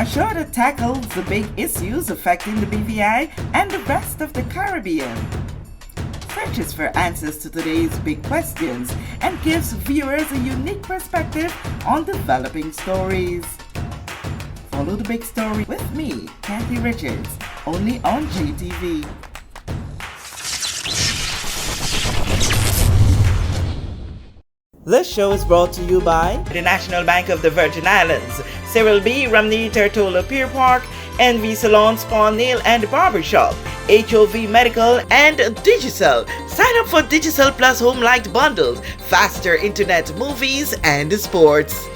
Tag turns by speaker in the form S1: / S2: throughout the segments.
S1: show that tackles the big issues affecting the BVI and the rest of the Caribbean. Searches for answers to today's big questions and gives viewers a unique perspective on developing stories. Follow the big story with me, Kathy Richards, only on GTV. This show is brought to you by the National Bank of the Virgin Islands, Cyril B. Ramney Tertola Pier Park, NV Salon Spa Nail and Barbershop, HOV Medical, and Digicel. Sign up for Digicel Plus Home Light Bundles, faster internet, movies, and sports.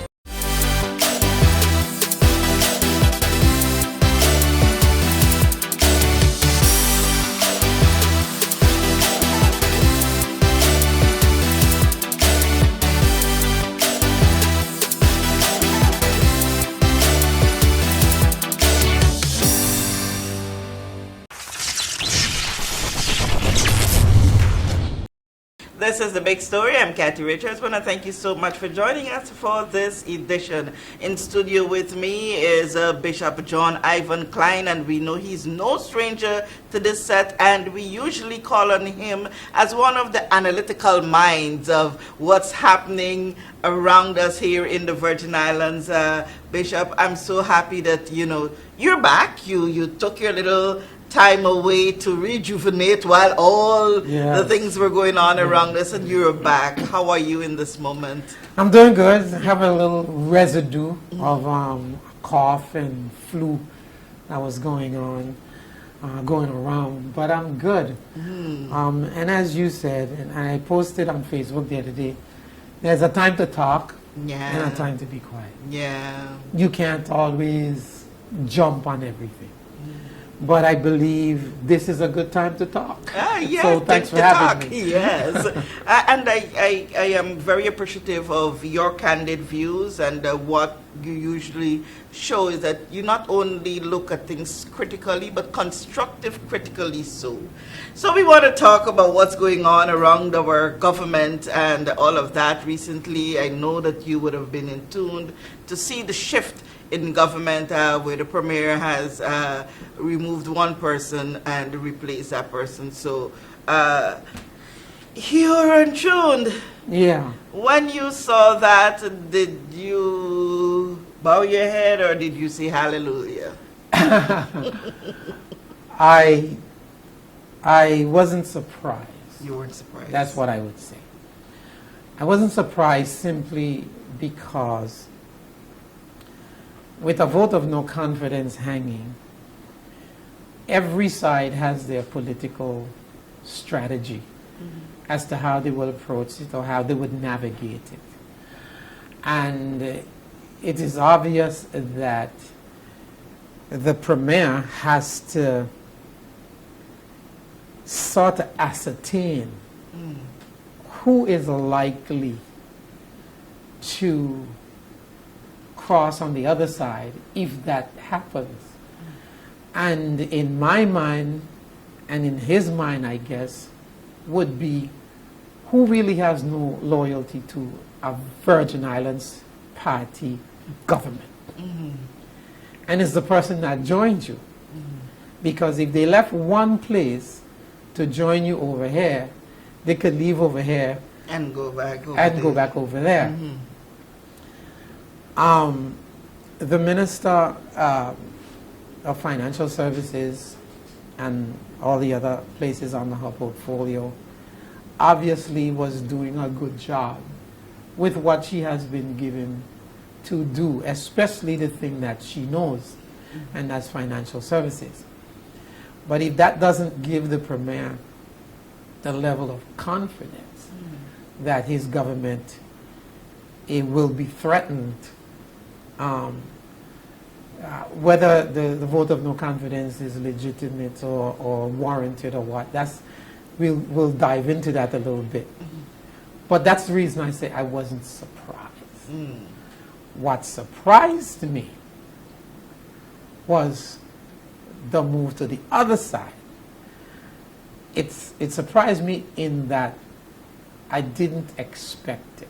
S1: This is The Big Story. I'm Kathy Richards. I want to thank you so much for joining us for this edition. In studio with me is Bishop John Ivan Cline, and we know he's no stranger to this set, and we usually call on him as one of the analytical minds of what's happening around us here in the Virgin Islands. Bishop, I'm so happy that, you're back. You took your little time away to rejuvenate while all the things were going on around us, and you're back. How are you in this moment?
S2: I'm doing good. I have a little residue of cough and flu that was going around, but I'm good. And as you said, and I posted on Facebook the other day, there's a time to talk and a time to be quiet. You can't always jump on everything. But I believe this is a good time to talk. So thanks for having me.
S1: Yes. And I am very appreciative of your candid views, and what you usually show is that you not only look at things critically, but constructive critically so. So we want to talk about what's going on around our government and all of that. Recently, I know that you would have been in tune to see the shift in government, where the Premier has removed one person and replaced that person. So you're enthroned.
S2: Yeah.
S1: When you saw that, did you bow your head or did you say hallelujah?
S2: I wasn't surprised.
S1: You weren't surprised?
S2: That's what I would say. I wasn't surprised simply because with a vote of no confidence hanging, every side has their political strategy as to how they will approach it or how they would navigate it. And it is obvious that the Premier has to sort of ascertain who is likely to cross on the other side if that happens. And in my mind, and in his mind, I guess, would be who really has no loyalty to a Virgin Islands party government. And it's the person that joins you. Because if they left one place to join you over here, they could leave over here
S1: and go back
S2: over there. The Minister of Financial Services and all the other places on her portfolio obviously was doing a good job with what she has been given to do, especially the thing that she knows, and that's financial services. But if that doesn't give the Premier the level of confidence that his government will be threatened, whether the vote of no confidence is legitimate or warranted or what, we'll dive into that a little bit. But that's the reason I say I wasn't surprised. What surprised me was the move to the other side. It surprised me in that I didn't expect it.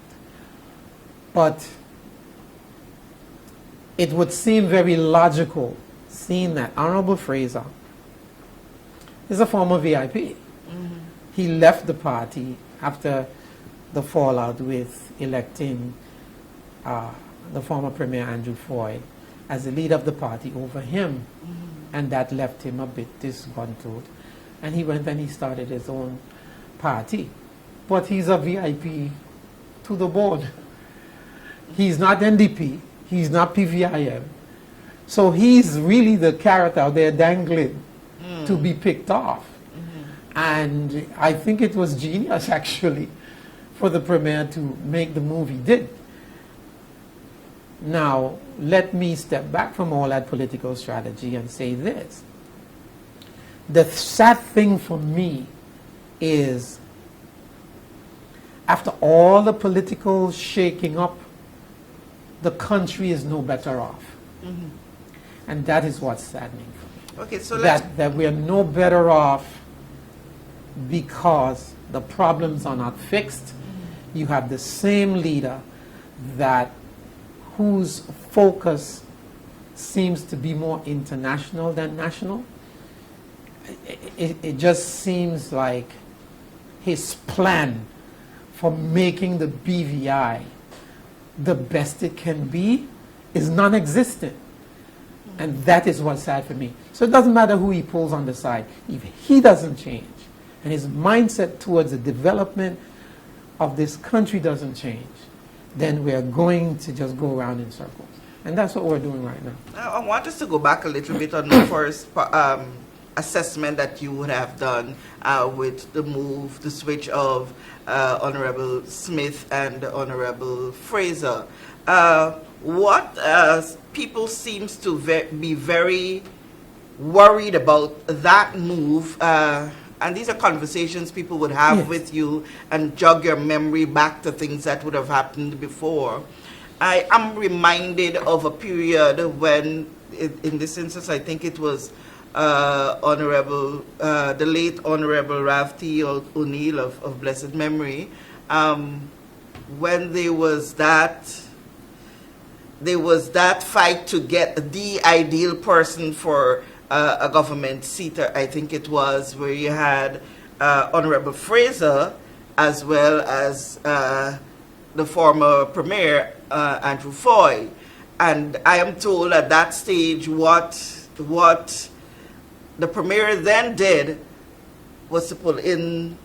S2: But it would seem very logical, seeing that Honorable Fraser is a former VIP. He left the party after the fallout with electing the former Premier Andrew Foy as the leader of the party over him, and that left him a bit disgruntled. And he went and he started his own party. But he's a VIP to the board. He's not NDP. He's not PVIM. So he's really the carrot out there dangling to be picked off. And I think it was genius, actually, for the Premier to make the move he did. Now, let me step back from all that political strategy and say this. The sad thing for me is, after all the political shaking up, the country is no better off. And that is what's saddening for me.
S1: Okay, so
S2: that we are no better off because the problems are not fixed. You have the same leader whose focus seems to be more international than national. It just seems like his plan for making the BVI the best it can be is non-existent. And that is what's sad for me. So it doesn't matter who he pulls on the side. If he doesn't change, and his mindset towards the development of this country doesn't change, then we are going to just go around in circles. And that's what we're doing right now.
S1: I want us to go back a little bit on the first assessment that you would have done with the move, the switch of Honorable Smith and Honorable Fraser. What people seems to be very worried about that move, and these are conversations people would have with you and jog your memory back to things that would have happened before. I am reminded of a period when, in this instance, I think it was the late Honorable Ralph T. O'Neill of blessed memory, when there was that fight to get the ideal person for a government seat, I think it was, where you had Honorable Fraser as well as the former Premier Andrew Foy. And I am told at that stage what the Premier then did was to pull in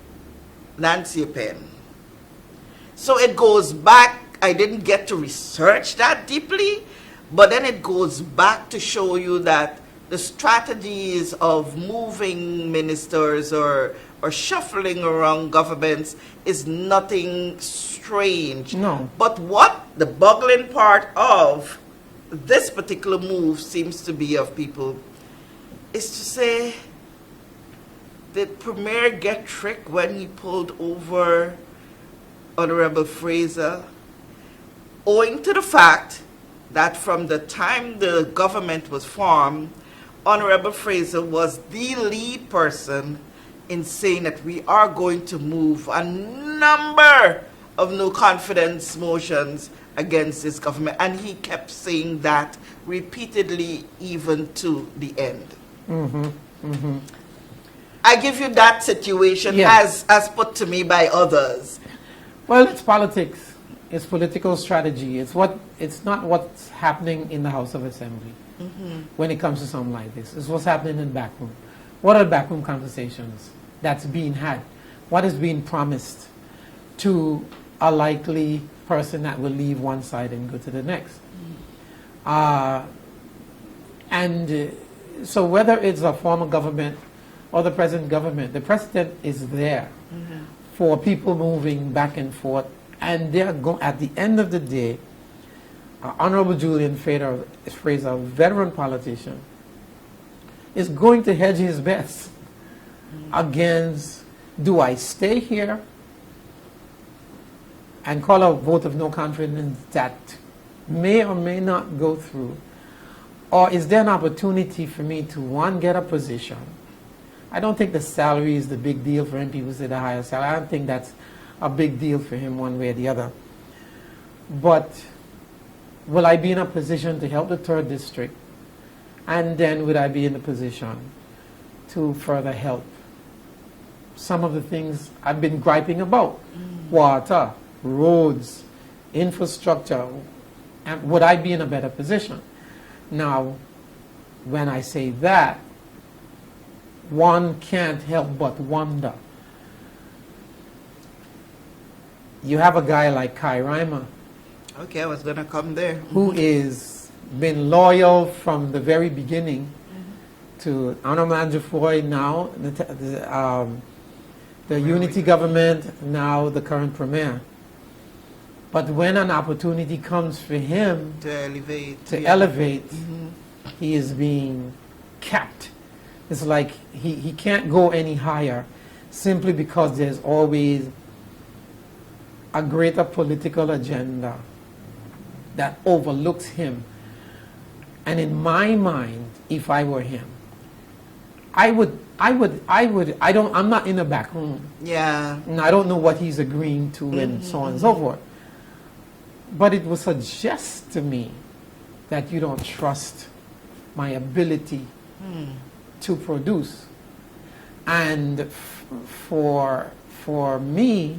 S1: Nancy Penn. So it goes back, I didn't get to research that deeply, but then it goes back to show you that the strategies of moving ministers or shuffling around governments is nothing strange.
S2: No.
S1: But what the boggling part of this particular move seems to be of people is to say, did Premier get tricked when he pulled over Honorable Fraser, owing to the fact that from the time the government was formed, Honorable Fraser was the lead person in saying that we are going to move a number of no confidence motions against this government, and he kept saying that repeatedly even to the end. I give you that situation as put to me by others.
S2: Well, it's politics. It's political strategy. It's not what's happening in the House of Assembly when it comes to something like this. It's what's happening in backroom. What are backroom conversations that's being had? What is being promised to a likely person that will leave one side and go to the next? So whether it's a former government or the present government, the precedent is there for people moving back and forth, and they're at the end of the day, Honorable Julian Fraser, a veteran politician, is going to hedge his bets against, do I stay here and call a vote of no confidence that may or may not go through, or is there an opportunity for me to, one, get a position? I don't think the salary is the big deal for him. People say the higher salary. I don't think that's a big deal for him one way or the other. But will I be in a position to help the 3rd District? And then would I be in a position to further help some of the things I've been griping about? Water, roads, infrastructure. And would I be in a better position? Now, when I say that, one can't help but wonder. You have a guy like Kai Reimer,
S1: Okay, I was going to come there.
S2: who is been loyal from the very beginning to Honorable Andrew Floyd, now the unity government, now the current premier. But when an opportunity comes for him
S1: To elevate.
S2: to
S1: yeah.
S2: elevate, he is being capped. It's like he can't go any higher simply because there's always a greater political agenda that overlooks him. And in my mind, if I were him, I'm not in the back room.
S1: Yeah.
S2: And I don't know what he's agreeing to and so on and so forth. But it would suggest to me that you don't trust my ability to produce. And for me,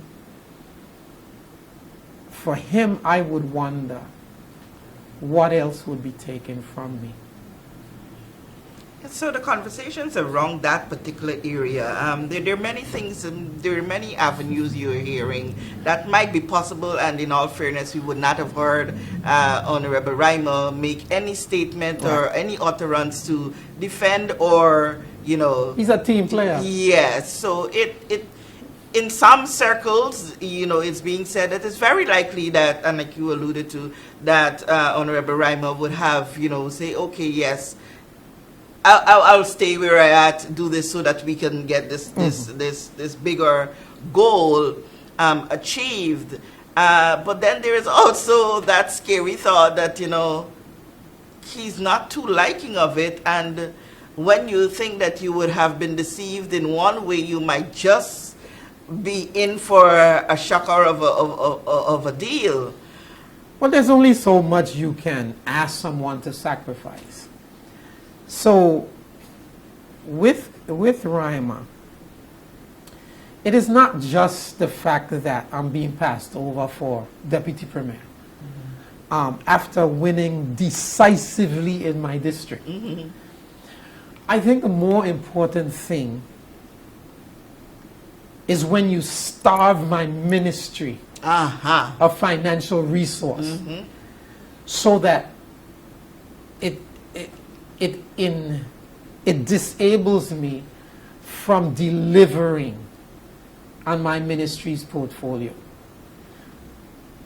S2: for him, I would wonder what else would be taken from me.
S1: So the conversations around that particular area, there are many things, there are many avenues you're hearing that might be possible, and in all fairness, we would not have heard Honorable Reimer make any statement or any utterance to defend or,
S2: He's a team player.
S1: Yes, so it in some circles, it's being said that it's very likely that, and like you alluded to, that Honorable Reimer would have, say, okay, yes, I'll stay where I at, do this so that we can get this bigger goal achieved. But then there is also that scary thought that, he's not too liking of it, and when you think that you would have been deceived in one way, you might just be in for a shocker of a deal.
S2: Well, there's only so much you can ask someone to sacrifice. So, with Reimer, it is not just the fact that I'm being passed over for deputy premier. After winning decisively in my district. I think the more important thing is when you starve my ministry of financial resource so that it disables me from delivering on my ministry's portfolio.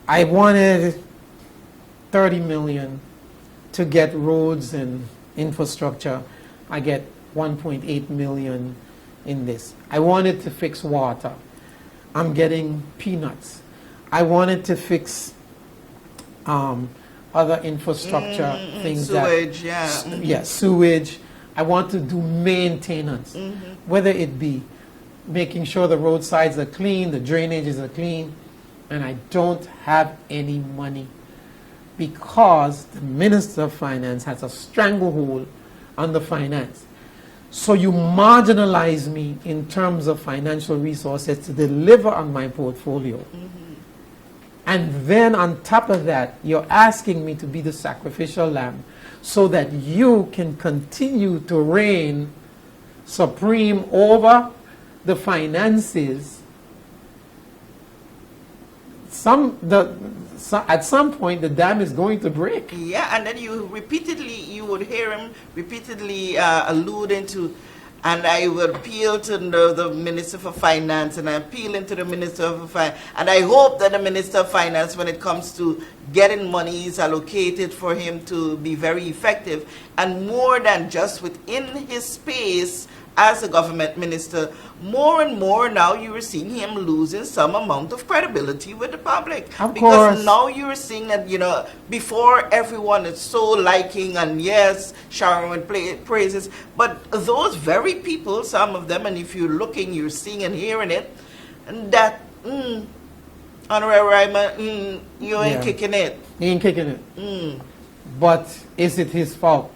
S2: I wanted 30 million to get roads and infrastructure. I get 1.8 million in this. I wanted to fix water. I'm getting peanuts. I wanted to fix other infrastructure things.
S1: Sewage,
S2: Sewage. I want to do maintenance, whether it be making sure the roadsides are clean, the drainages are clean, and I don't have any money because the Minister of Finance has a stranglehold on the finance. So you marginalize me in terms of financial resources to deliver on my portfolio. And then on top of that, you're asking me to be the sacrificial lamb so that you can continue to reign supreme over the finances. At some point, the dam is going to break.
S1: Yeah, and then you would hear him repeatedly alluding to, and I would appeal to the Minister for Finance, and I appealing to the Minister of Finance, and I hope that the Minister of Finance, when it comes to getting monies allocated for him to be very effective, and more than just within his space as a government minister, more and more now you are seeing him losing some amount of credibility with the public.
S2: Of
S1: because
S2: course.
S1: now you are seeing that, before everyone is so liking and yes, showering praises, but those very people, some of them, and if you're looking, you're seeing and hearing it, and that Honorary Ryman, you ain't
S2: Yeah.
S1: kicking it.
S2: He ain't kicking it.
S1: Mm.
S2: But is it his fault?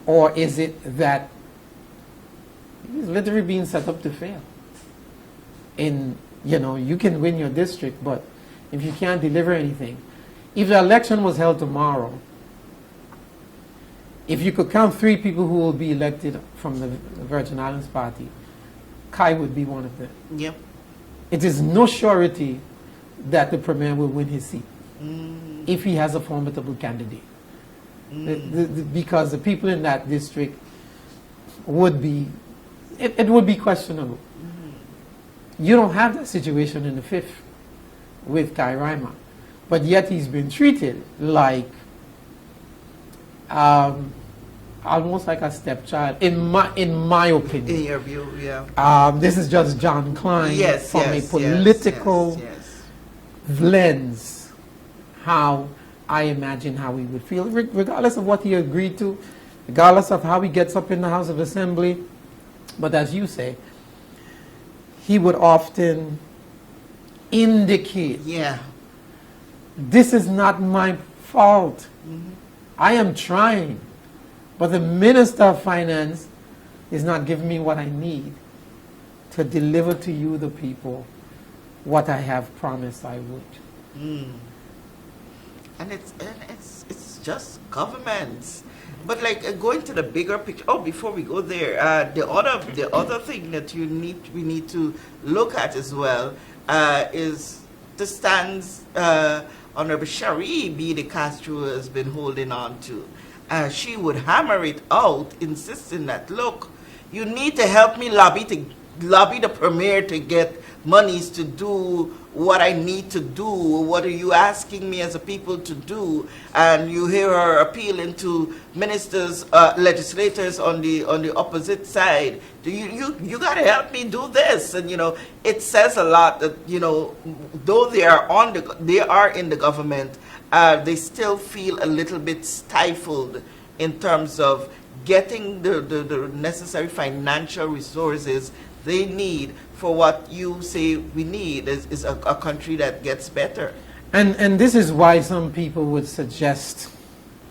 S2: Or is it that he's literally being set up to fail? You can win your district, but if you can't deliver anything, if the election was held tomorrow, if you could count 3 people who will be elected from the Virgin Islands Party, Kai would be one of them.
S1: Yep.
S2: It is no surety that the Premier will win his seat if he has a formidable candidate. Because the people in that district would be, it would be questionable. You don't have that situation in the 5th with Kai Rima, but yet he's been treated like almost like a stepchild, in my opinion.
S1: In your view, yeah.
S2: This is just John Cline
S1: Yes,
S2: from
S1: yes,
S2: a political
S1: yes.
S2: lens, how I imagine how he would feel, regardless of what he agreed to, regardless of how he gets up in the House of Assembly. But as you say, he would often indicate,
S1: Yeah.
S2: this is not my fault. I am trying, but the Minister of Finance is not giving me what I need to deliver to you, the people, what I have promised I would.
S1: And it's just governments. But like going to the bigger picture. Oh, before we go there, the other thing that we need to look at as well is the stands Honorable Shari B. de Castro has been holding on to. She would hammer it out, insisting that, look, you need to help me lobby the Premier to get monies to do what I need to do. What are you asking me as a people to do? And you hear her appealing to ministers, legislators on the opposite side. You got to help me do this. And it says a lot that though they are in the government, they still feel a little bit stifled in terms of getting the necessary financial resources they need for what you say we need is a country that gets better.
S2: And this is why some people would suggest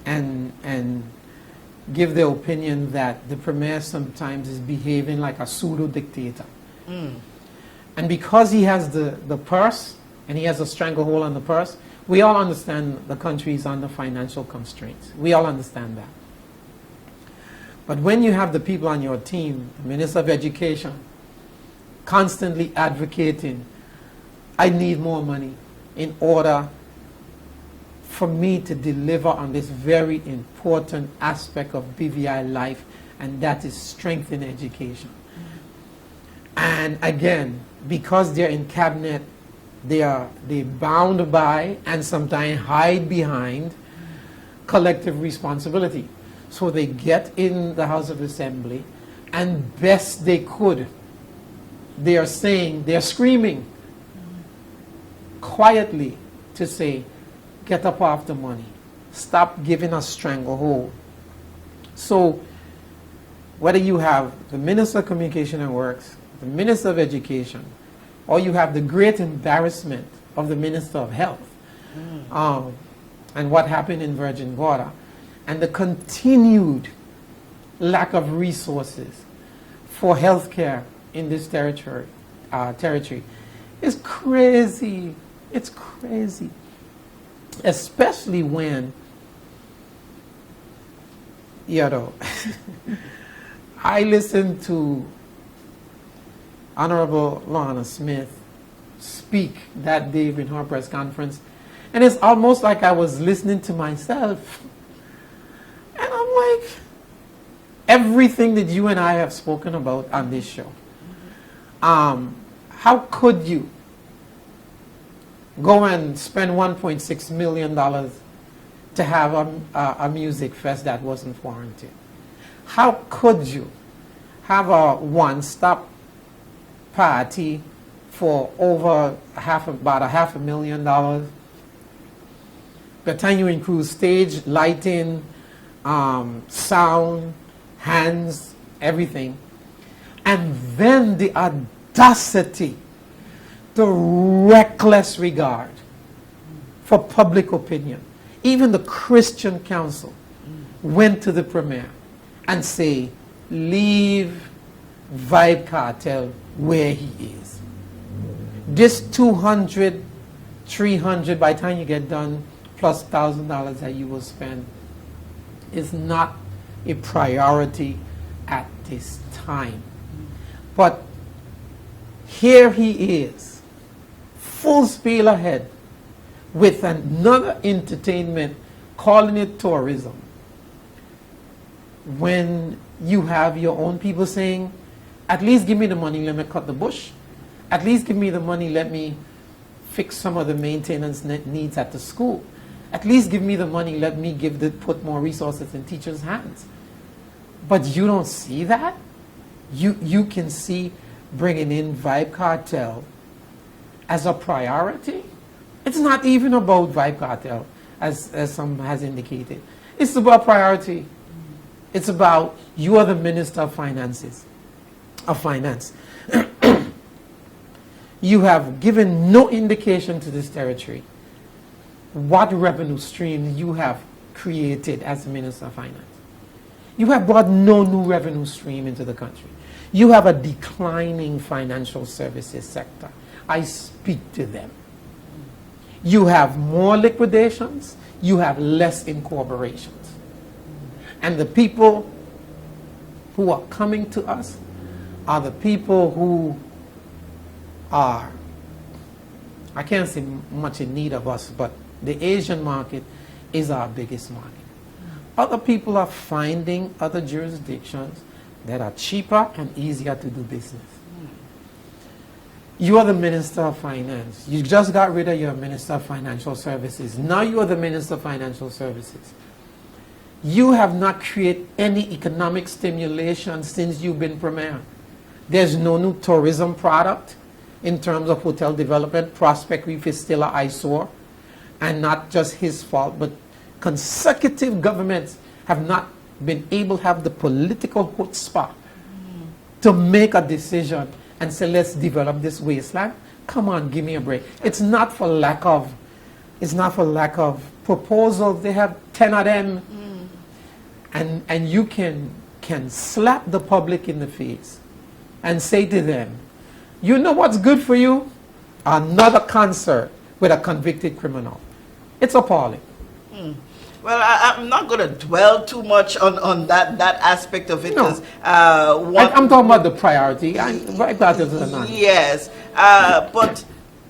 S2: and give their opinion that the Premier sometimes is behaving like a pseudo-dictator. And because he has the purse, and he has a stranglehold on the purse, we all understand the country is under financial constraints. We all understand that. But when you have the people on your team, the Minister of Education, constantly advocating, I need more money in order for me to deliver on this very important aspect of BVI life, and that is strength in education. And again, because they're in cabinet, they're bound by and sometimes hide behind collective responsibility. So they get in the House of Assembly, and best they could, they are saying, they're screaming quietly to say, get up off the money. Stop giving us stranglehold. So whether you have the Minister of Communication and Works, the Minister of Education, or you have the great embarrassment of the Minister of Health, and what happened in Virgin Gorda, and the continued lack of resources for healthcare in this territory is crazy. It's crazy. Especially when, I listened to Honorable Lorna Smith speak that day in her press conference, and it's almost like I was listening to myself. And I'm like, everything that you and I have spoken about on this show, how could you go and spend $1.6 million to have a music fest that wasn't warranted? How could you have a one-stop party for over about $500,000? By the time you include stage, lighting, sound, hands, everything, and then the audacity the reckless regard for public opinion. Even the Christian Council went to the premier and say, leave Vibe Cartel where he is. This 200, 300, by the time you get done, plus $1,000 that you will spend, is not a priority at this time. But here he is, full speed ahead, with another entertainment, calling it tourism. When you have your own people saying, at least give me the money, let me cut the bush. At least give me the money, let me fix some of the maintenance needs at the school. At least give me the money, let me put more resources in teachers' hands. But you don't see that? You can see bringing in Vibe Cartel as a priority. It's not even about Vibe Cartel, as some has indicated. It's about priority. It's about, you are the Minister of Finance. You have given no indication to this territory what revenue stream you have created as the Minister of Finance. You have brought no new revenue stream into the country. You have a declining financial services sector. I speak to them. You have more liquidations. You have less incorporations. And the people who are coming to us are the people who are, I can't say much in need of us, but the Asian market is our biggest market. Other people are finding other jurisdictions that are cheaper and easier to do business. You are the Minister of Finance. You just got rid of your Minister of Financial Services. Now you are the Minister of Financial Services. You have not created any economic stimulation since you've been Premier. There's no new tourism product in terms of hotel development. Prospect Reef is still an eyesore, and not just his fault, but consecutive governments have not been able to have the political chutzpah to make a decision and say, let's develop this wasteland. Come on, give me a break. It's not for lack of proposals. They have 10 of them. And you can slap the public in the face and say to them, you know what's good for you? Another concert with a convicted criminal. It's appalling.
S1: Well, I'm not going to dwell too much on that aspect of it.
S2: No. I'm talking about the priority. Yes,
S1: but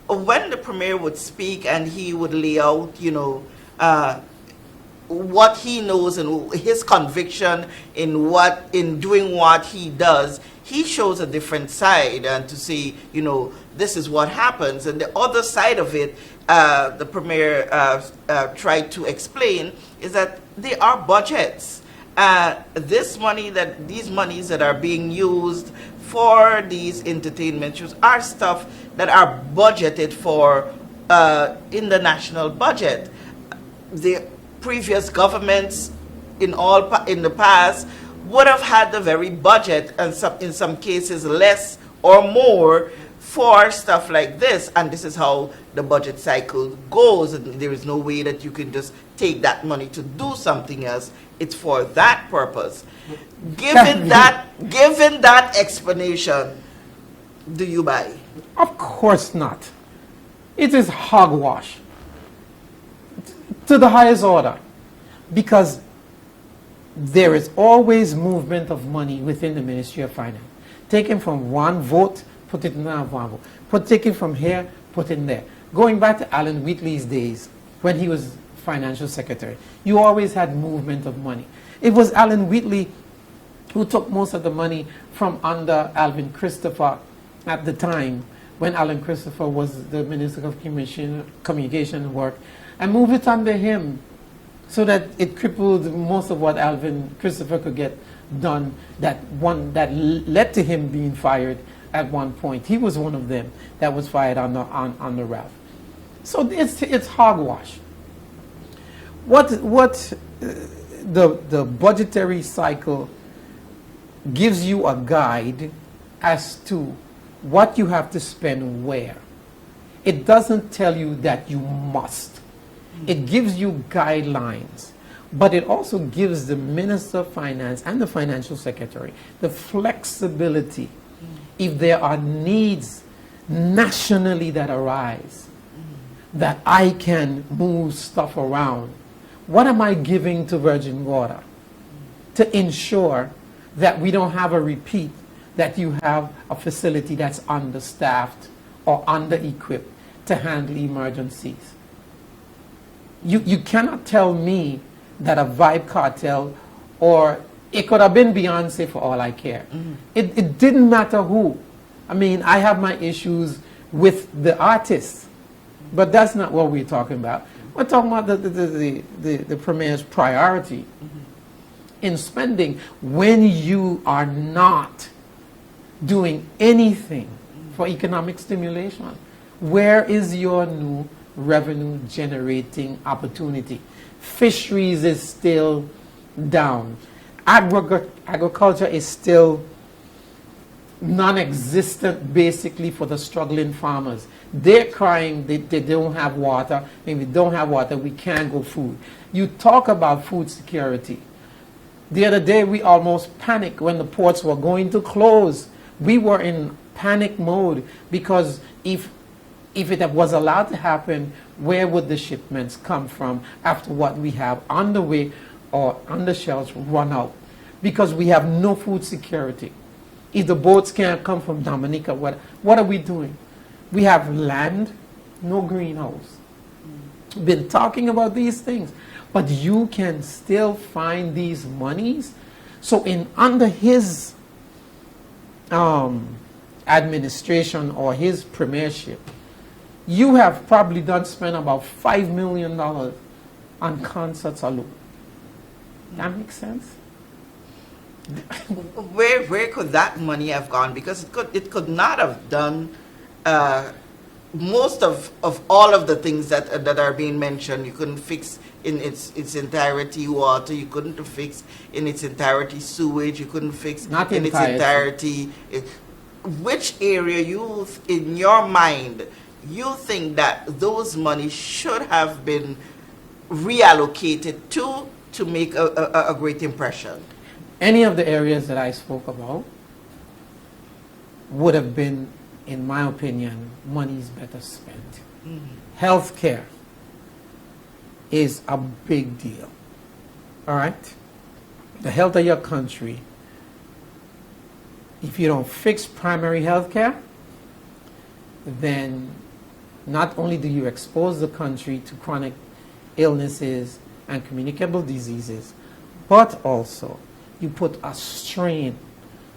S1: when the Premier would speak and he would lay out, what he knows and his conviction in doing what he does, he shows a different side, and to say, this is what happens. And the other side of it, the Premier tried to explain, is that there are budgets. These monies that are being used for these entertainment shows are stuff that are budgeted for in the national budget. The previous governments in the past would have had the very budget, and in some cases less or more, for stuff like this. And this is how the budget cycle goes, and there is no way that you can just take that money to do something else. It's for that purpose. Given that explanation, do you buy?
S2: Of course not. It is hogwash to the highest order, because there is always movement of money within the Ministry of Finance. Taken from one vote, put it in another vote. Taken from here, put it in there. Going back to Alan Wheatley's days, when he was Financial Secretary, you always had movement of money. It was Alan Wheatley who took most of the money from under Alvin Christopher at the time, when Alan Christopher was the Minister of Communication work, and moved it under him, so that it crippled most of what Alvin Christopher could get done, that led to him being fired at one point. He was one of them that was fired on the Ralph. So it's hogwash. What the budgetary cycle gives you a guide as to what you have to spend where. It doesn't tell you that you must. It gives you guidelines, but it also gives the Minister of Finance and the Financial Secretary the flexibility if there are needs nationally that arise, that I can move stuff around. What am I giving to Virgin Water to ensure that we don't have a repeat, that you have a facility that's understaffed or under-equipped to handle emergencies? You cannot tell me that a Vibe Cartel, or it could have been Beyonce for all I care. It didn't matter who. I mean, I have my issues with the artists, but that's not what we're talking about. We're talking about the Premier's priority in spending when you are not doing anything for economic stimulation. Where is your new revenue generating opportunity? Fisheries is still down. Agriculture is still non-existent basically for the struggling farmers. They're crying they don't have water. If we don't have water, we can't go food. You talk about food security. The other day we almost panicked when the ports were going to close. We were in panic mode because if it was allowed to happen, where would the shipments come from after what we have on the way or on the shelves run out? Because we have no food security. If the boats can't come from Dominica, what are we doing? We have land, no greenhouse. We've been talking about these things, but you can still find these monies. So under his administration or his premiership, you have probably spent about $5 million on concerts alone. That makes sense?
S1: Where could that money have gone? Because it could not have done most of all of the things that are being mentioned. You couldn't fix in its entirety water. You couldn't fix in its entirety sewage. You couldn't fix
S2: Not
S1: in its entirety. Which area in your mind, you think that those monies should have been reallocated to make a great impression?
S2: Any of the areas that I spoke about would have been, in my opinion, monies better spent. Healthcare is a big deal. All right? The health of your country, if you don't fix primary healthcare, then not only do you expose the country to chronic illnesses and communicable diseases, but also you put a strain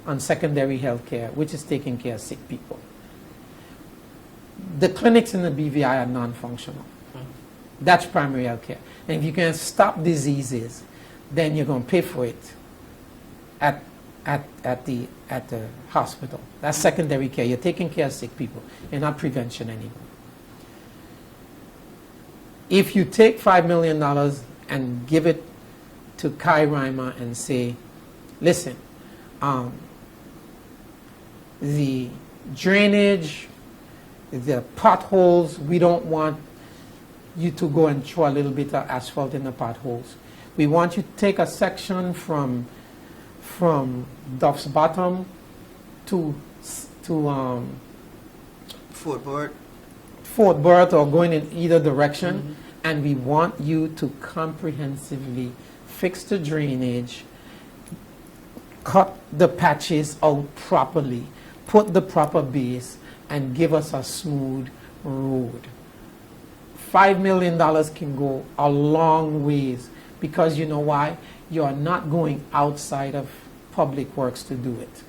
S2: on secondary health care, which is taking care of sick people. The clinics in the BVI are non-functional. That's primary health care. And if you can stop diseases, then you're going to pay for it at the hospital. That's secondary care. You're taking care of sick people. You're not prevention anymore. If you take $5 million and give it to Kai Reimer and say, listen, the drainage, the potholes, we don't want you to go and throw a little bit of asphalt in the potholes. We want you to take a section from Duff's Bottom to Fort Worth or going in either direction, and we want you to comprehensively fix the drainage, cut the patches out properly, put the proper base, and give us a smooth road. $5 million can go a long ways, because you know why? You're not going outside of public works to do it.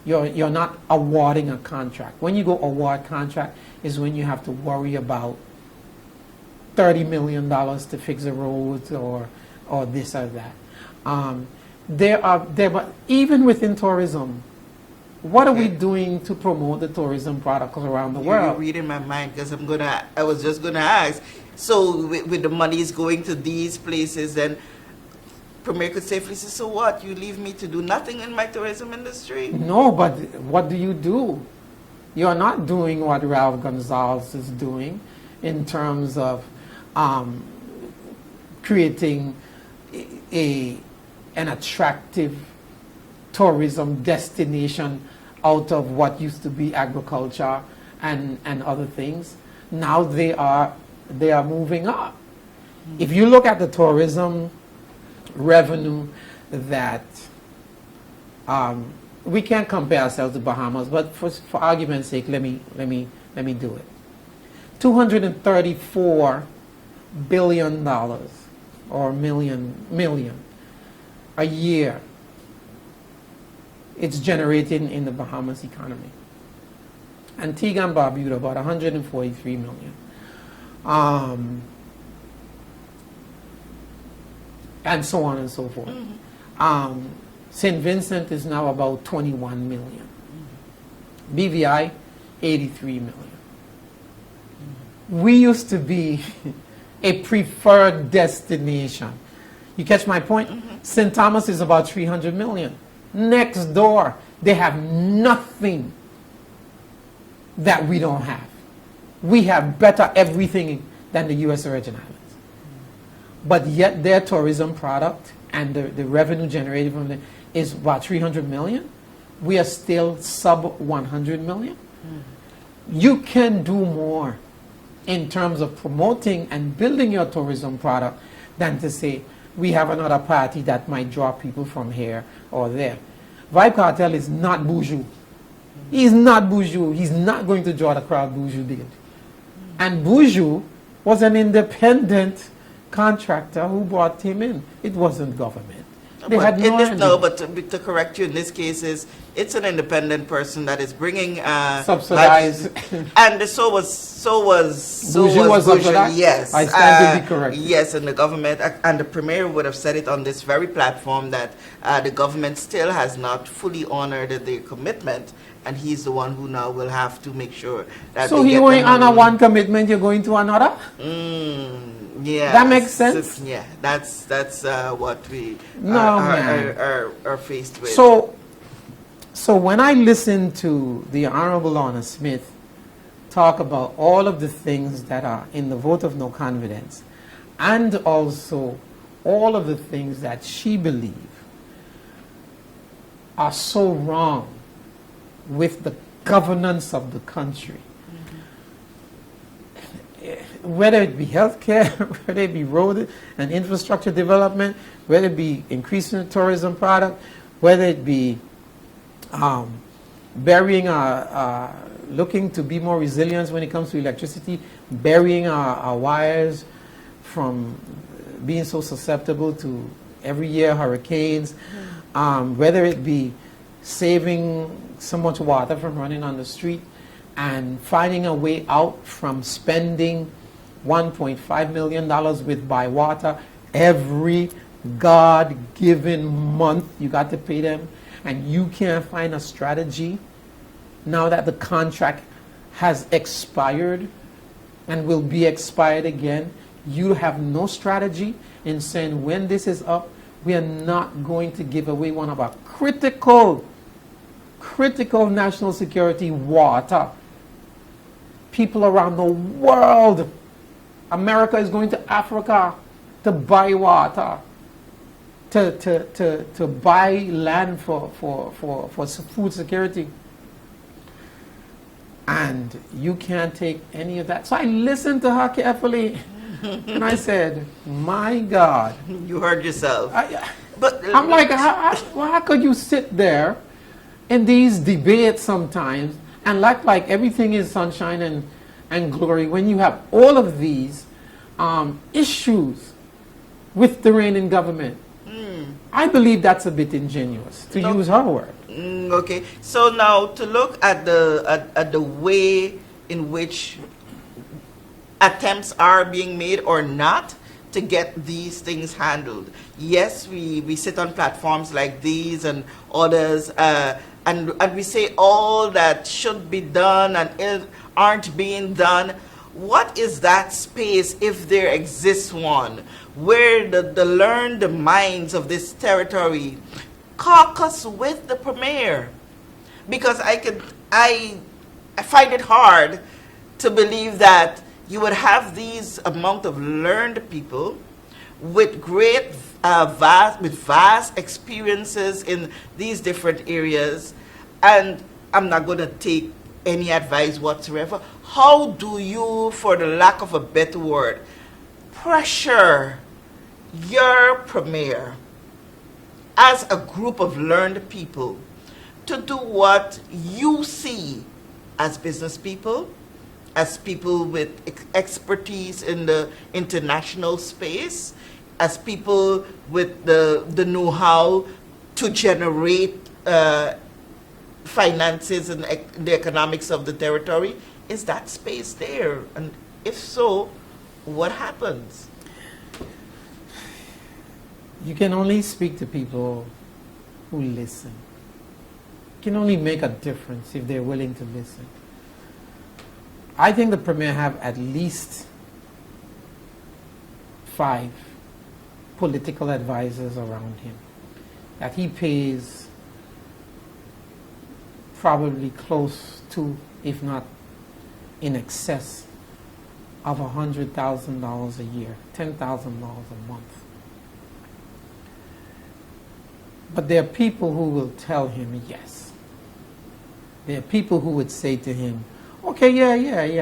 S2: You're not awarding a contract. When you go award contract is when you have to worry about $30 million to fix a road or this or that. But even within tourism, what are we doing to promote the tourism products around the world?
S1: You're reading my mind, because I was just gonna ask. So with the monies going to these places, then Premier could safely say, so what? You leave me to do nothing in my tourism industry?
S2: No, but what do you do? You are not doing what Ralph Gonzalez is doing in terms of creating an attractive tourism destination out of what used to be agriculture and other things. Now they are moving up. If you look at the tourism revenue that we can't compare ourselves to Bahamas, but for argument's sake, let me do it. $234 billion or million a year it's generating in the Bahamas economy. Antigua and Barbuda about 143 million. And so on and so forth. St. Vincent is now about 21 million. BVI, 83 million. We used to be a preferred destination. You catch my point? St. Thomas is about 300 million. Next door, they have nothing that we don't have. We have better everything than the U.S. Virgin Islands. But yet their tourism product and the revenue generated from them is about 300 million. We are still sub 100 million. You can do more in terms of promoting and building your tourism product than to say, we have another party that might draw people from here or there. Vibe Cartel is not Buju. He's not Buju. He's not going to draw the crowd Buju did. And Buju was an independent contractor who brought him in. It wasn't government. They had
S1: but to correct you, in this case, it's an independent person that is bringing
S2: subsidized,
S1: and so was Buju. Yes,
S2: I stand to be corrected.
S1: Yes, and the government and the premier would have said it on this very platform that the government still has not fully honored their commitment, and he's the one who now will have to make sure that.
S2: So he going honor one commitment, you're going to another.
S1: Yeah,
S2: that makes sense.
S1: Yeah, that's what we are faced with.
S2: So when I listen to the Honorable Lorna Smith talk about all of the things that are in the vote of no confidence, and also all of the things that she believes are so wrong with the governance of the country, whether it be healthcare, whether it be road and infrastructure development, whether it be increasing the tourism product, whether it be looking to be more resilient when it comes to electricity, burying our wires from being so susceptible to every year hurricanes, whether it be saving so much water from running on the street and finding a way out from spending $1.5 million with Bywater every God-given month. You got to pay them, and you can't find a strategy now that the contract has expired and will be expired again. You have no strategy in saying when this is up, we are not going to give away one of our critical national security water. People around the world, America is going to Africa to buy water, to buy land for food security. And you can't take any of that. So I listened to her carefully, and I said, my God.
S1: You heard yourself.
S2: I'm like, how could you sit there in these debates sometimes and like everything is sunshine and glory when you have all of these issues with the reigning government? I believe that's a bit ingenuous, to use her word.
S1: Okay, so now to look at the way in which attempts are being made or not to get these things handled. Yes, we sit on platforms like these and others, and we say all that should be done and aren't being done. What is that space, if there exists one, where the learned minds of this territory caucus with the premier? Because I find it hard to believe that you would have these amount of learned people with great, vast experiences in these different areas, and I'm not going to take any advice whatsoever. How do you, for the lack of a better word, pressure your premier as a group of learned people to do what you see as business people, as people with expertise in the international space, as people with the know-how to generate finances and the economics of the territory? Is that space there? And if so, what happens?
S2: You can only speak to people who listen. You can only make a difference if they're willing to listen. I think the Premier have at least 5 political advisors around him that he pays probably close to, if not in excess of $100,000 a year, $10,000 a month. But there are people who will tell him yes. There are people who would say to him, okay, yeah,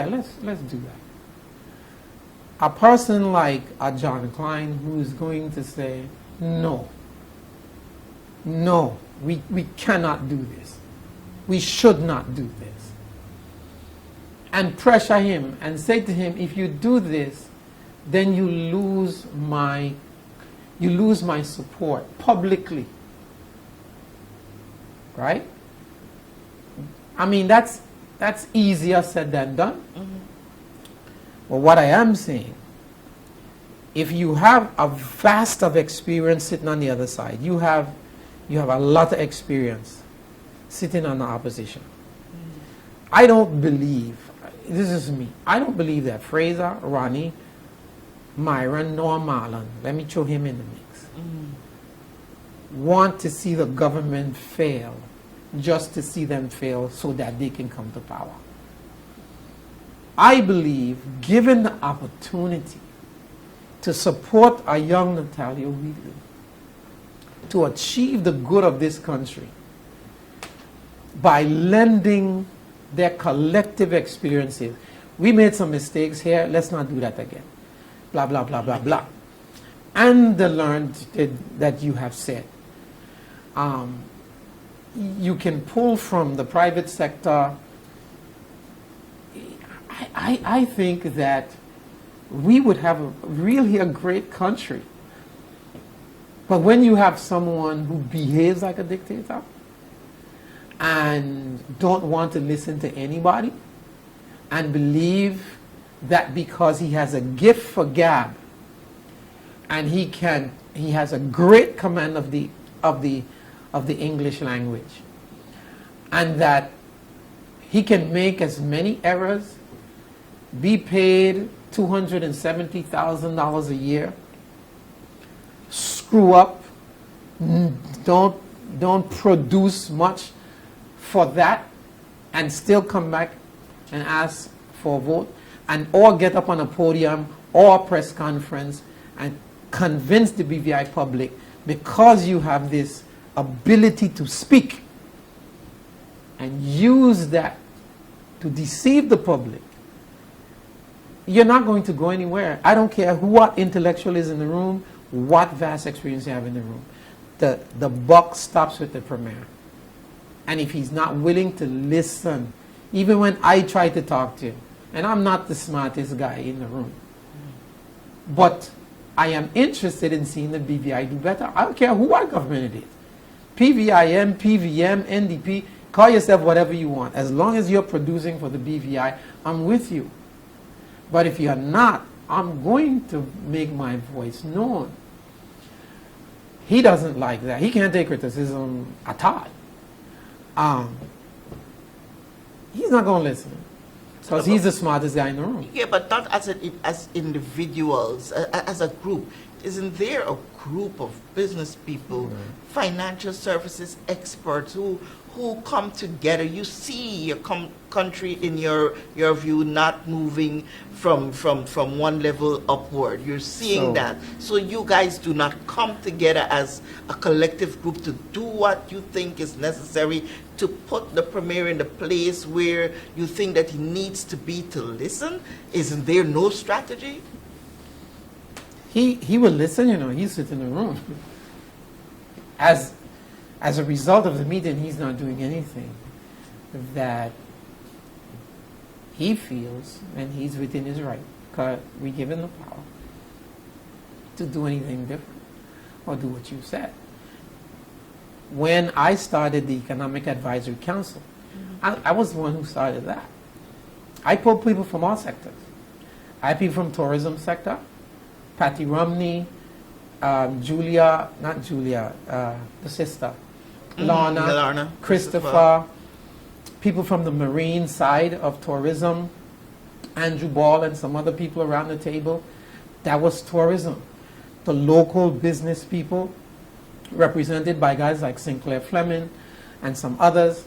S2: let's do that. A person like a John Cline who is going to say, no, we cannot do this. We should not do this. And pressure him and say to him, if you do this, then you lose my support publicly. Right? I mean, that's easier said than done. Mm-hmm. Well, what I am saying, if you have a vast of experience sitting on the other side, you have a lot of experience sitting on the opposition. Mm-hmm. I don't believe, this is me, I don't believe that Fraser, Ronnie, Myron, nor Marlon, let me throw him in the mix, want to see the government fail just to see them fail so that they can come to power. I believe, given the opportunity to support a young Natalia Wheatley to achieve the good of this country by lending their collective experiences. We made some mistakes here, let's not do that again. Blah, blah, blah, blah, blah. And the learned that you have said. You can pull from the private sector. I think that we would have really a great country. But when you have someone who behaves like a dictator and don't want to listen to anybody and believe that because he has a gift for gab and he has a great command of the English language, and that he can make as many errors, be paid $270,000 a year, screw up, don't produce much for that, and still come back and ask for a vote, and or get up on a podium or a press conference and convince the BVI public because you have this ability to speak and use that to deceive the public, you're not going to go anywhere. I don't care what intellectual is in the room, what vast experience you have in the room. The buck stops with the premier. And if he's not willing to listen, even when I try to talk to him, and I'm not the smartest guy in the room, but I am interested in seeing the BVI do better. I don't care who our government it is. PVIM, PVM, NDP, call yourself whatever you want. As long as you're producing for the BVI, I'm with you. But if you're not, I'm going to make my voice known. He doesn't like that. He can't take criticism at all. He's not going to listen. Because he's the smartest guy in the room.
S1: Yeah, but not as individuals, as a group. Isn't there a group of business people, financial services experts who who come together. You see your country, in your view, not moving from one level upward. You're seeing that. So you guys do not come together as a collective group to do what you think is necessary to put the premier in the place where you think that he needs to be to listen? Isn't there no strategy?
S2: He will listen, you know, he sits in the room. As a result of the meeting, he's not doing anything that he feels, and he's within his right, because we give him the power to do anything different or do what you said. When I started the Economic Advisory Council, I was the one who started that. I pulled people from all sectors. I had people from tourism sector, Patty Romney, the sister, Lorna, Christopher, people from the marine side of tourism, Andrew Ball and some other people around the table. That was tourism. The local business people, represented by guys like Sinclair Fleming and some others.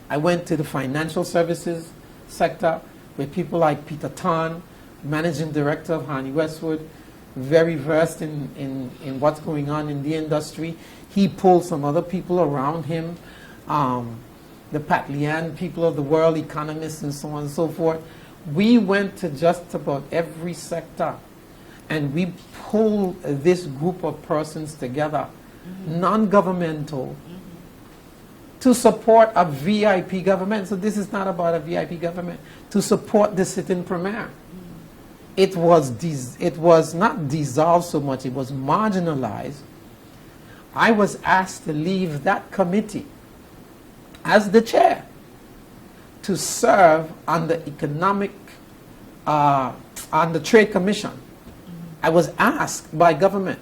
S2: I went to the financial services sector with people like Peter Tan, managing director of Harney Westwood, very versed in what's going on in the industry. He pulled some other people around him, the Pat Lian people of the world, economists and so on and so forth. We went to just about every sector and we pulled this group of persons together, non-governmental, to support a VIP government. So this is not about a VIP government, to support the sitting premier. It was not dissolved so much, it was marginalized. I was asked to leave that committee as the chair to serve on the on the Trade Commission. I was asked by government,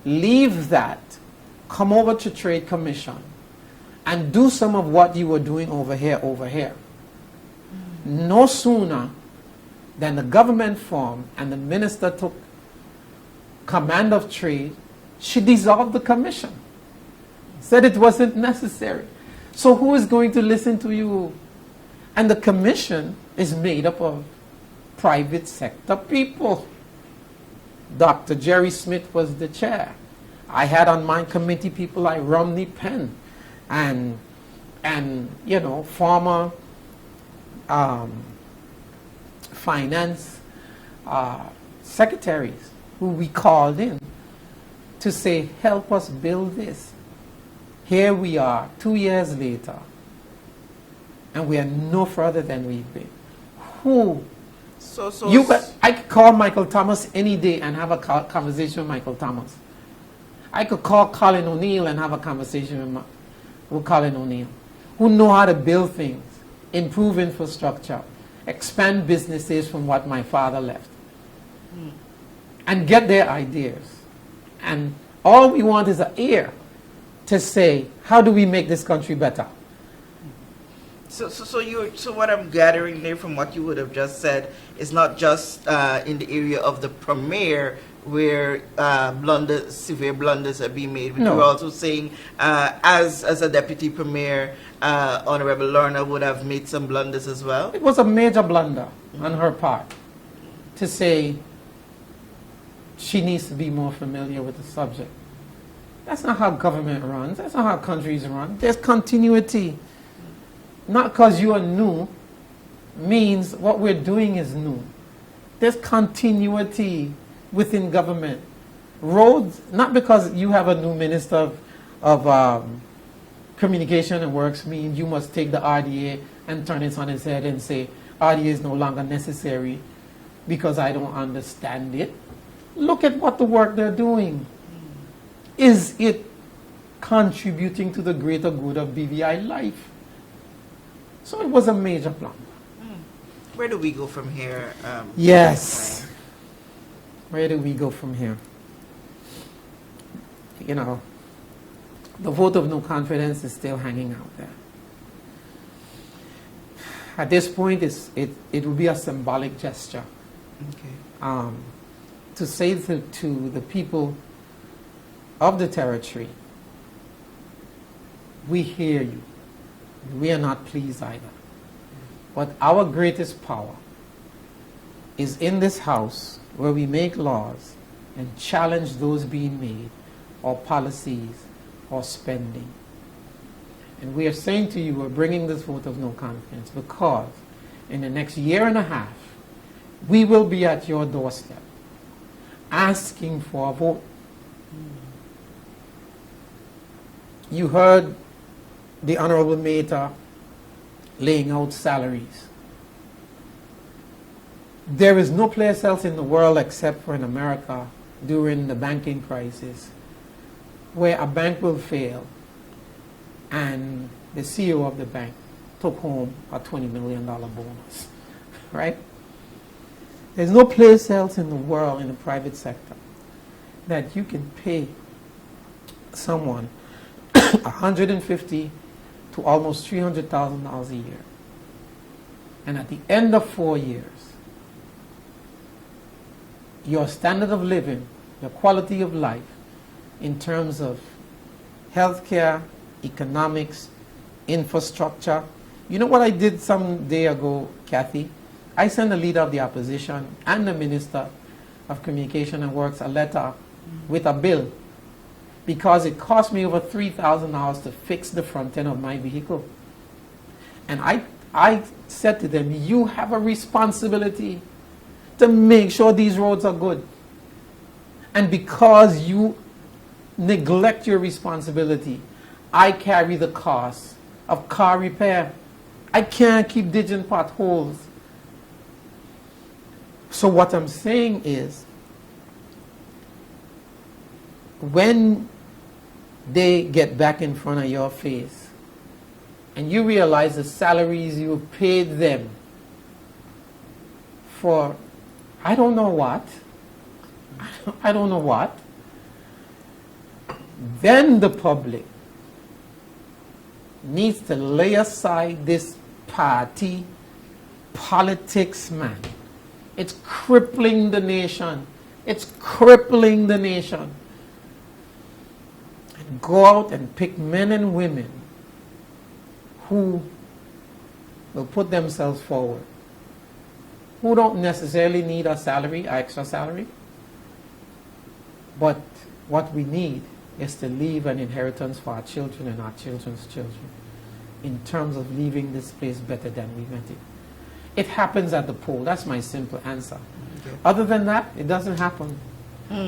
S2: leave that, come over to Trade Commission and do some of what you were doing over here. No sooner than the government formed and the minister took command of trade, she dissolved the commission, said it wasn't necessary. So who is going to listen to you? And the commission is made up of private sector people. Dr. Jerry Smith was the chair. I had on my committee people like Romney Penn and you know, former finance secretaries who we called in to say, help us build this. Here we are 2 years later and we are no further than we've been. I could call Michael Thomas any day and have a conversation with Michael Thomas. I could call Colin O'Neill and have a conversation with Colin O'Neill, who know how to build things, improve infrastructure, expand businesses from what my father left, and get their ideas. And all we want is an ear to say, how do we make this country better?
S1: So what I'm gathering there from what you would have just said is not just in the area of the premier where severe blunders are being made, but you're also saying as a deputy premier, Honorable Lorna would have made some blunders as well?
S2: It was a major blunder on her part to say she needs to be more familiar with the subject. That's not how government runs. That's not how countries run. There's continuity. Not because you are new means what we're doing is new. There's continuity within government. Roads, not because you have a new minister of communication and works means you must take the RDA and turn it on its head and say RDA is no longer necessary because I don't understand it. Look at what the work they're doing. Is it contributing to the greater good of BVI life? So it was a major blunder.
S1: Where do we go from here?
S2: Yes. Where do we go from here? You know, the vote of no confidence is still hanging out there. At this point, it will be a symbolic gesture.
S1: Okay.
S2: To say to the people of the territory, We hear you. We are not pleased either. But our greatest power is in this house where we make laws and challenge those being made, or policies, or spending. And we are saying to you, we're bringing this vote of no confidence because in the next year and a half, we will be at your doorstep asking for a vote. You heard the Honorable Mayor laying out salaries. There is no place else in the world except for in America during the banking crisis where a bank will fail and the CEO of the bank took home a $20 million bonus, right? There's no place else in the world in the private sector that you can pay someone $150,000 to almost $300,000 a year. And at the end of 4 years, your standard of living, your quality of life in terms of healthcare, economics, infrastructure. You know what I did some day ago, Kathy? I sent the leader of the opposition and the Minister of Communication and Works a letter with a bill because it cost me over $3,000 to fix the front end of my vehicle. And I said to them, you have a responsibility to make sure these roads are good. And because you neglect your responsibility, I carry the cost of car repair. I can't keep digging potholes. So what I'm saying is, when they get back in front of your face and you realize the salaries you paid them for I don't know what, then the public needs to lay aside this party politics, man. It's crippling the nation. It's crippling the nation. And go out and pick men and women who will put themselves forward, who don't necessarily need a salary, an extra salary, but what we need is to leave an inheritance for our children and our children's children in terms of leaving this place better than we met it. It happens at the poll. That's my simple answer. Okay. Other than that, it doesn't happen.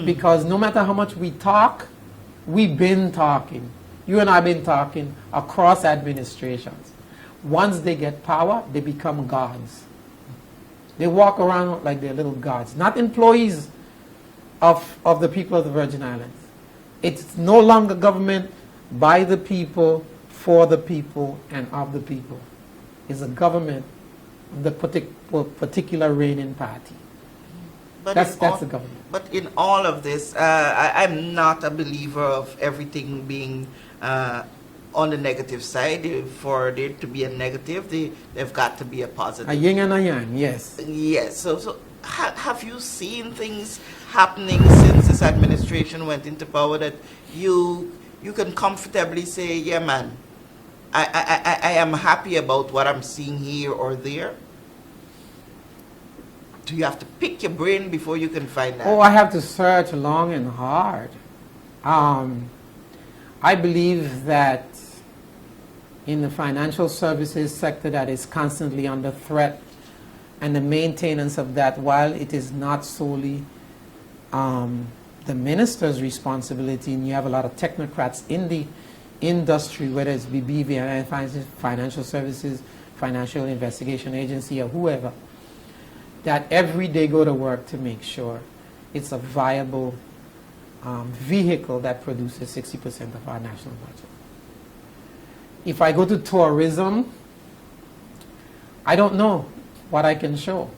S2: Because no matter how much we talk, we've been talking. You and I have been talking across administrations. Once they get power, they become gods. They walk around like they're little gods, not employees of the people of the Virgin Islands. It's no longer government by the people, for the people, and of the people. It's a government of the particular reigning party.
S1: But
S2: that's the government.
S1: But in all of this, I'm not a believer of everything being on the negative side. For there to be a negative, they've got to be a positive.
S2: A yin and a yang, yes.
S1: Yes. So have you seen things happening since this administration went into power that you can comfortably say, yeah, man, I am happy about what I'm seeing here or there? Do you have to pick your brain before you can find that?
S2: Oh, I have to search long and hard. I believe that in the financial services sector that is constantly under threat, and the maintenance of that, while it is not solely the minister's responsibility, and you have a lot of technocrats in the industry, whether it's BBVA, financial services, financial investigation agency, or whoever, that every day go to work to make sure it's a viable vehicle that produces 60% of our national budget. If I go to tourism, I don't know what I can show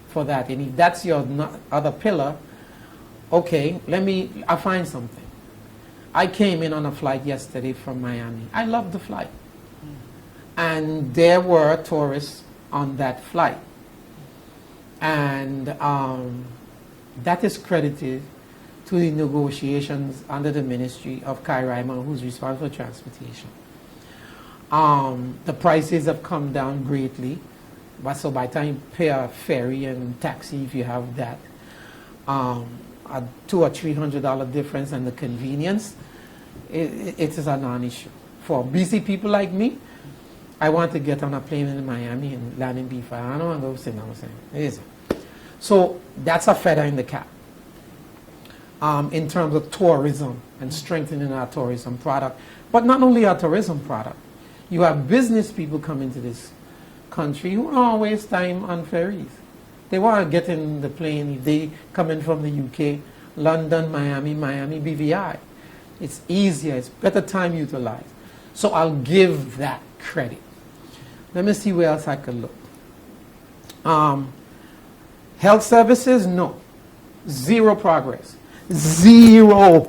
S2: for that. And if that's your other pillar, okay, I'll find something. I came in on a flight yesterday from Miami. I loved the flight. And there were tourists on that flight. And that is credited to the negotiations under the Ministry of Kai Ryman, who's responsible for transportation. The prices have come down greatly. But so by the time you pay a ferry and taxi, if you have that, a $200 or $300 difference and the convenience, it is a non-issue. For busy people like me, I want to get on a plane in Miami and land in B5. I don't want to go sit down. It is. So that's a feather in the cap in terms of tourism and strengthening our tourism product. But not only our tourism product. You have business people coming to this country who don't waste time on ferries. They want to get in the plane. If they come in from the UK, London, Miami, BVI. It's easier. It's better time utilized. So I'll give that credit. Let me see where else I could look. Health services, no. Zero progress. Zero.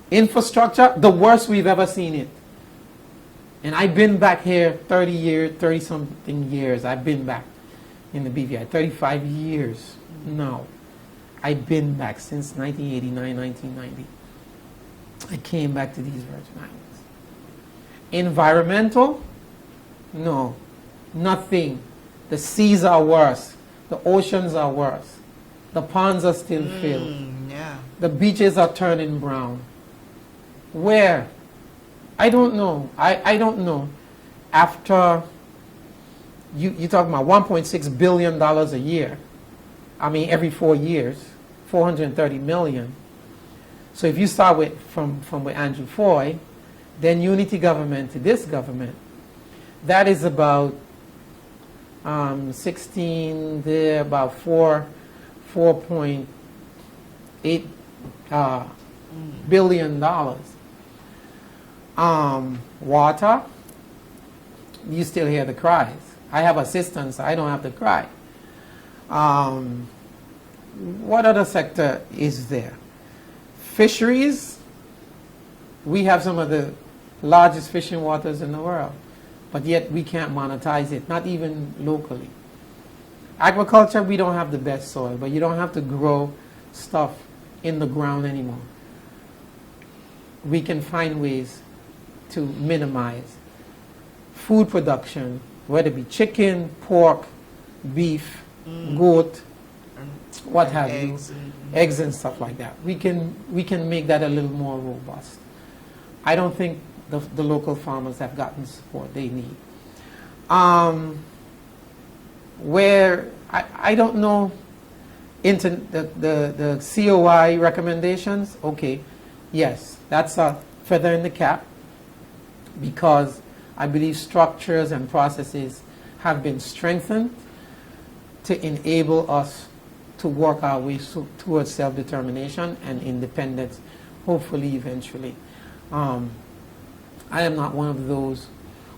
S2: Infrastructure, the worst we've ever seen it. And I've been back here 30 something years. I've been back in the BVI, 35 years now. I've been back since 1989, 1990. I came back to these Virgin Islands. Environmental, no, nothing. The seas are worse. The oceans are worse. The ponds are still filled.
S1: Yeah.
S2: The beaches are turning brown. Where? I don't know. I don't know. After you talk about $1.6 billion a year. I mean, every 4 years, 430 million. So if you start from with Andrew Foy, then unity government to this government, that is about 16 there, about 4.8 billion dollars. Water, you still hear the cries. I have assistants, I don't have to cry. What other sector is there? Fisheries, we have some of the largest fishing waters in the world, but yet we can't monetize it, not even locally. Agriculture, we don't have the best soil, but you don't have to grow stuff in the ground anymore. We can find ways to minimize food production, whether it be chicken, pork, beef, goat, what have you, eggs and stuff like that. We can make that a little more robust. I don't think the local farmers have gotten support they need. Where I don't know the COI recommendations. Okay, yes, that's a feather in the cap, because I believe structures and processes have been strengthened to enable us to work our way towards self-determination and independence, hopefully eventually. I am not one of those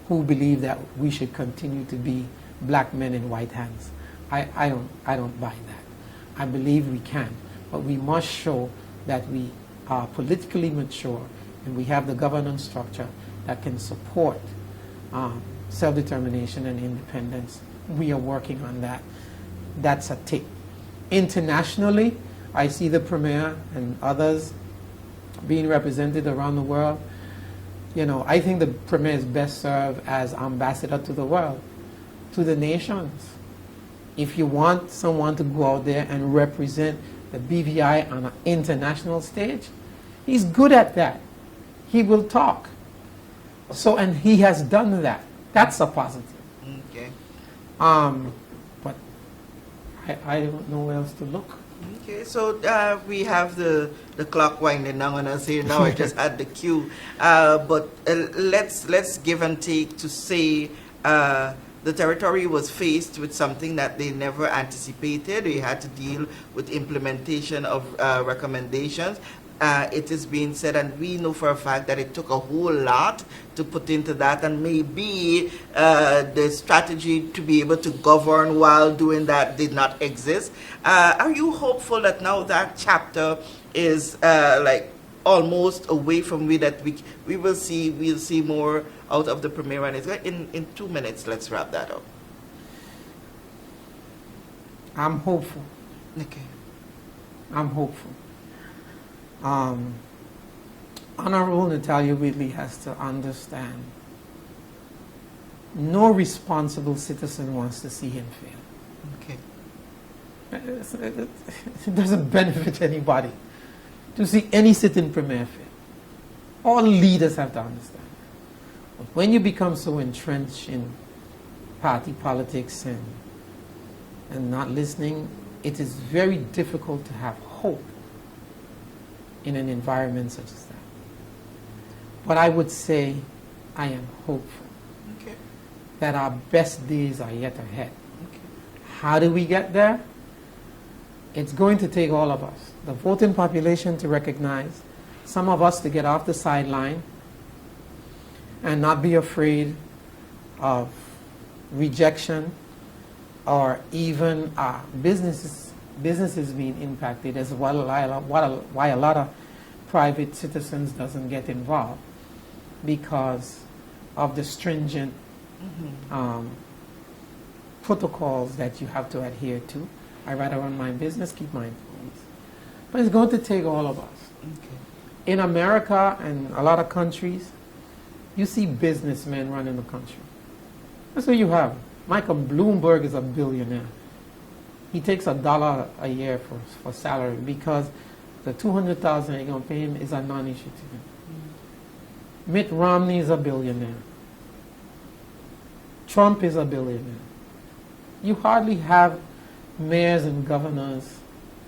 S2: who believe that we should continue to be black men in white hands. I don't buy that. I believe we can, but we must show that we are politically mature and we have the governance structure that can support self-determination and independence. We are working on that. That's a tick. Internationally, I see the Premier and others being represented around the world. You know, I think the Premier is best served as ambassador to the world, to the nations. If you want someone to go out there and represent the BVI on an international stage, he's good at that. He will talk. So, and he has done that. That's a positive.
S1: Okay.
S2: But I don't know where else to look.
S1: Okay, so we have the clock winding down on us here now. I just had the cue, but let's give and take to say the territory was faced with something that they never anticipated. They had to deal with implementation of recommendations. It is being said, and we know for a fact that it took a whole lot to put into that, and maybe the strategy to be able to govern while doing that did not exist. Are you hopeful that now that chapter is like almost away from we, that we'll see more out of the Premier? And it's in 2 minutes, let's wrap that up.
S2: I'm hopeful.
S1: Okay.
S2: I'm hopeful. Honorable Natalia Whitley has to understand no responsible citizen wants to see him fail.
S1: Okay.
S2: It doesn't benefit anybody to see any sitting premier fail. All leaders have to understand that. But when you become so entrenched in party politics and not listening, it is very difficult to have hope in an environment such as that. But I would say I am hopeful that our best days are yet ahead. How do we get there? It's going to take all of us, the voting population to recognize, some of us to get off the sideline and not be afraid of rejection or even businesses being impacted, as well why a lot of private citizens doesn't get involved because of the stringent protocols that you have to adhere to. I rather run my business, keep my employees. But it's going to take all of us. In America and a lot of countries, you see businessmen running the country. That's what you have. Michael Bloomberg is a billionaire. He takes $1 a year for salary because the $200,000 you're going to pay him is a non-issue to him. Mitt Romney is a billionaire. Trump is a billionaire. You hardly have mayors and governors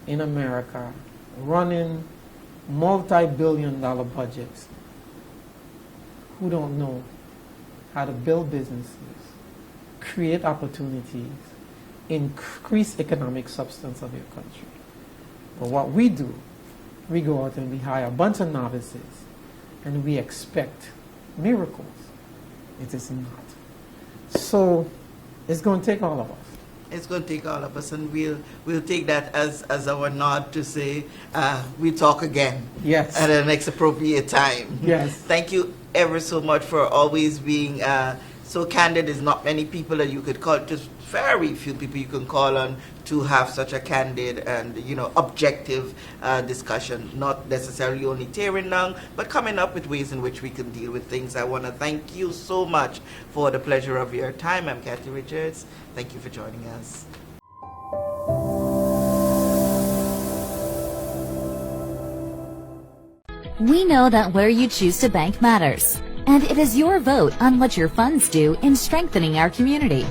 S2: in America running multi-billion-dollar budgets who don't know how to build businesses, create opportunities, increase economic substance of your country. But what we do, we go out and we hire a bunch of novices and we expect miracles. It is not. So it's going to take all of us.
S1: It's going to take all of us, and we'll take that as our nod to say we'll talk again.
S2: Yes.
S1: At the next appropriate time.
S2: Yes.
S1: Thank you ever so much for always being so candid. There's not many people that you could call, just very few people you can call on to have such a candid and objective discussion, not necessarily only tearing down, but coming up with ways in which we can deal with things. I want to thank you so much for the pleasure of your time. I'm Kathy Richards. Thank you for joining us.
S3: We know that where you choose to bank matters, and it is your vote on what your funds do in strengthening our community.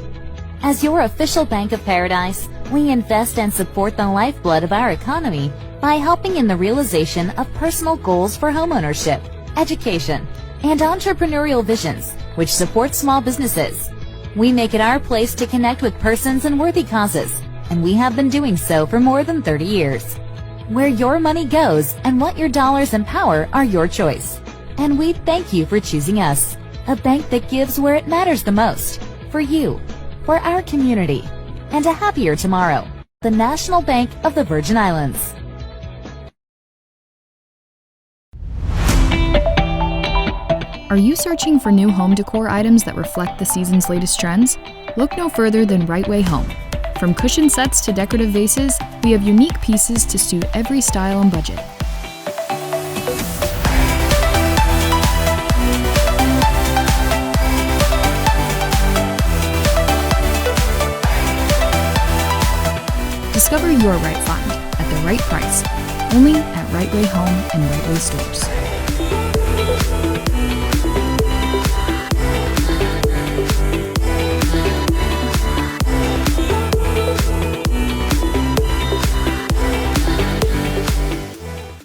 S3: As your official Bank of Paradise, we invest and support the lifeblood of our economy by helping in the realization of personal goals for homeownership, education, and entrepreneurial visions, which support small businesses. We make it our place to connect with persons and worthy causes, and we have been doing so for more than 30 years. Where your money goes and what your dollars empower are your choice. And we thank you for choosing us, a bank that gives where it matters the most, for you, for our community, and a happier tomorrow. The National Bank of the Virgin Islands.
S4: Are you searching for new home decor items that reflect the season's latest trends? Look no further than Right Way Home. From cushion sets to decorative vases, we have unique pieces to suit every style and budget. Discover your right find at the right price, only at Right Way Home and Right Way Stores.